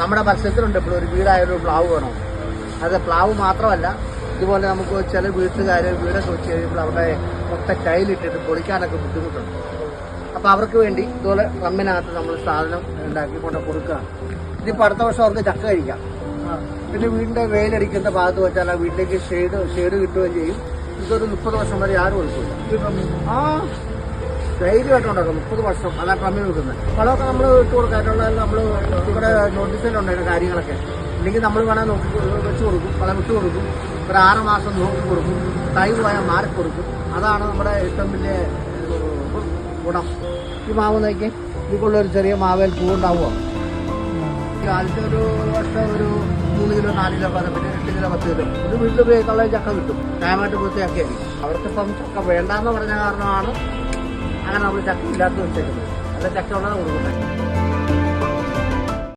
നമ്മുടെ പരസ്യത്തിലുണ്ട് ഇപ്പോൾ ഒരു വീടായാലും പ്ലാവ് വേണം. അത് പ്ലാവ് മാത്രമല്ല, ഇതുപോലെ നമുക്ക് ചില വീട്ടുകാർ വീടൊക്കെ വെച്ച് കഴിയുമ്പോൾ അവിടെ മൊത്തം ടൈലിട്ടിട്ട് പൊളിക്കാനൊക്കെ ബുദ്ധിമുട്ടുണ്ട്. അപ്പോൾ അവർക്ക് വേണ്ടി ഇതുപോലെ റമ്മിനകത്ത് നമ്മൾ സാധനം ഉണ്ടാക്കി കൊണ്ട് കൊടുക്കുകയാണ്. ഇതിപ്പോൾ അടുത്ത വർഷം അവർക്ക് ചക്ക കഴിക്കാം. പിന്നെ വീടിൻ്റെ വെയിലടിക്കുന്ന ഭാഗത്ത് വെച്ചാൽ ആ വീട്ടിലേക്ക് ഷെയ്ഡ് കിട്ടുകയും ചെയ്യും. ഇതൊരു 30 വർഷം വരെ ആരും കൊടുക്കില്ല. ധൈര്യമായിട്ടുണ്ടാക്കും 30 വർഷം അതാ ട്രമ്മിൽ വെക്കുന്നത്. വളമൊക്കെ നമ്മൾ ഇട്ട് കൊടുക്കാനുള്ള നമ്മൾ ഇവിടെ നോട്ടീസിലുണ്ടായിരുന്ന കാര്യങ്ങളൊക്കെ. അല്ലെങ്കിൽ നമ്മൾ വേണേൽ നോക്കി വെച്ച് കൊടുക്കും, വളം ഇട്ട് കൊടുക്കും, ഒരു 6 മാസം നോക്കി കൊടുക്കും, തൈ പോയാൽ മാറി കൊടുക്കും. അതാണ് നമ്മുടെ ഏറ്റവും വലിയ ഗുണം. ഈ മാവ് നോക്കി ഇതിക്കുള്ളൊരു ചെറിയ മാവേൽ പൂവുണ്ടാവുക. ആദ്യത്തെ ഒരു വർഷം ഒരു 3 കിലോ 4 കിലോ പിന്നെ 8 കിലോ 10 കിലോ ഒരു വീട്ടിൽ ഉപയോഗിക്കാനുള്ള ചക്ക കിട്ടും. ന്യായമായിട്ട് പൂർത്തിയാക്കിയാൽ അവർക്കിപ്പം ചക്ക വേണ്ടാന്ന് പറഞ്ഞ കാരണമാണ് അങ്ങനെ നമ്മൾ ചക്ക ഇല്ലാത്ത വെച്ചേക്കുന്നത്. അല്ല ചക്ക ഉള്ളത് കൊടുക്കുന്നത്.